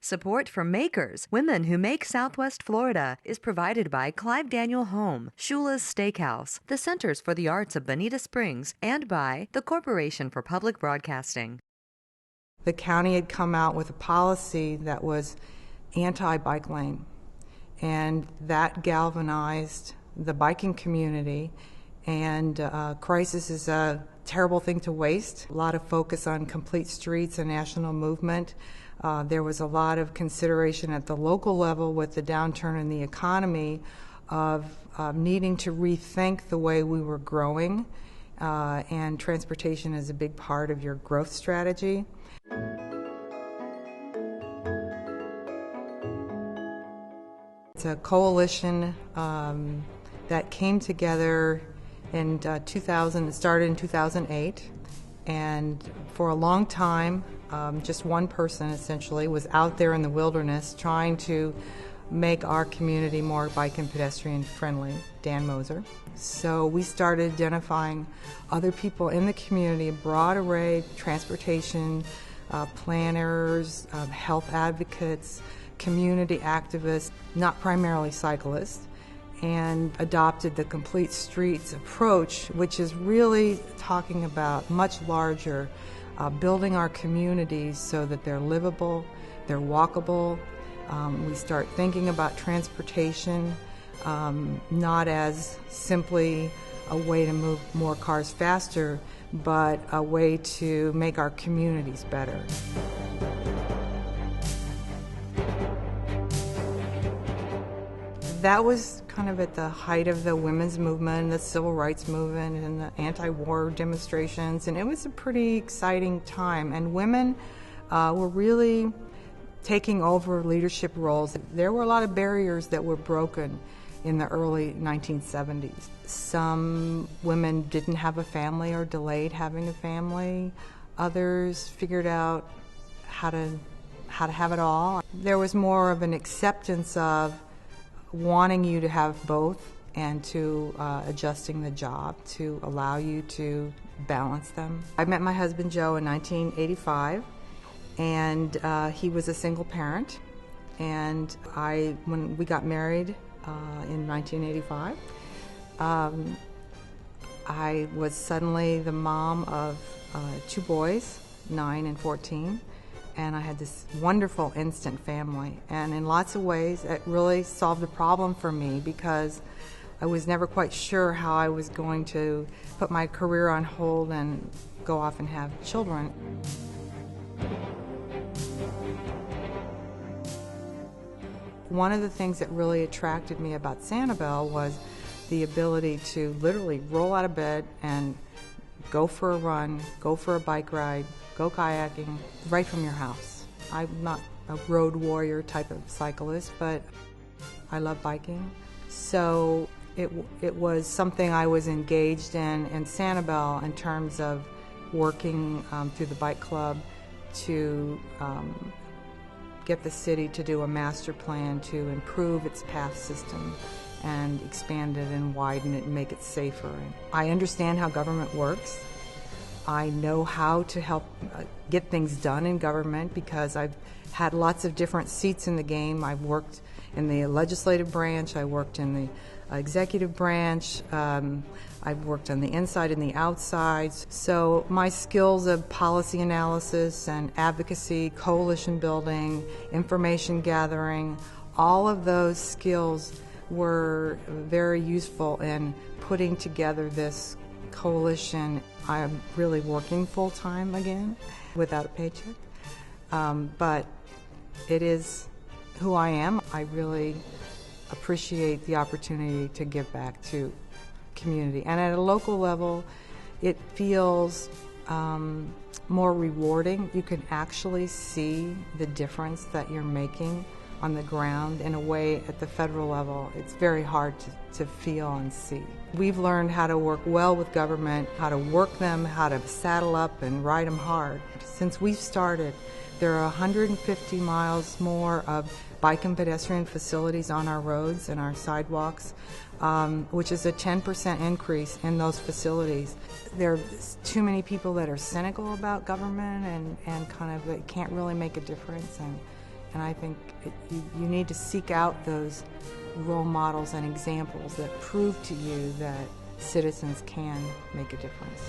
Support for Makers, Women Who Make Southwest Florida, is provided by Clive Daniel Home, Shula's Steakhouse, the Centers for the Arts of Bonita Springs, and by the Corporation for Public Broadcasting. The county had come out with a policy that was anti-bike lane, and that galvanized the biking community. And crisis is a terrible thing to waste. A lot of focus on complete streets, a national movement. There was a lot of consideration at the local level with the downturn in the economy of needing to rethink the way we were growing, and transportation is a big part of your growth strategy. It's a coalition that came together in 2000. It started in 2008, and for a long time, just one person essentially was out there in the wilderness trying to make our community more bike and pedestrian friendly, Dan Moser. So we started identifying other people in the community, a broad array of transportation planners, health advocates, community activists, not primarily cyclists, and adopted the complete streets approach, which is really talking about much larger, building our communities so that they're livable, they're walkable. We start thinking about transportation not as simply a way to move more cars faster, but a way to make our communities better. That was kind of at the height of the women's movement, the civil rights movement, and the anti-war demonstrations, and it was a pretty exciting time. And women were really taking over leadership roles. There were a lot of barriers that were broken in the early 1970s. Some women didn't have a family or delayed having a family. Others figured out how to have it all. There was more of an acceptance of wanting you to have both and to adjusting the job to allow you to balance them. I met my husband Joe in 1985, and he was a single parent. And when we got married in 1985, I was suddenly the mom of two boys, 9 and 14. And I had this wonderful instant family. And in lots of ways, it really solved the problem for me because I was never quite sure how I was going to put my career on hold and go off and have children. One of the things that really attracted me about Sanibel was the ability to literally roll out of bed and go for a run, go for a bike ride, go kayaking right from your house. I'm not a road warrior type of cyclist, but I love biking. So it was something I was engaged in Sanibel in terms of working through the bike club to get the city to do a master plan to improve its path system and expand it and widen it and make it safer. I understand how government works. I know how to help get things done in government because I've had lots of different seats in the game. I've worked in the legislative branch, I worked in the executive branch, I've worked on the inside and the outside. So my skills of policy analysis and advocacy, coalition building, information gathering, all of those skills were very useful in putting together this coalition. I'm really working full-time again without a paycheck, but it is who I am. I really appreciate the opportunity to give back to community. And at a local level, it feels more rewarding. You can actually see the difference that you're making on the ground in a way at the federal level. It's very hard to feel and see. We've learned how to work well with government, how to work them, how to saddle up and ride them hard. Since we've started, there are 150 miles more of bike and pedestrian facilities on our roads and our sidewalks, which is a 10% increase in those facilities. There are too many people that are cynical about government and kind of it can't really make a difference. And And I think you need to seek out those role models and examples that prove to you that citizens can make a difference.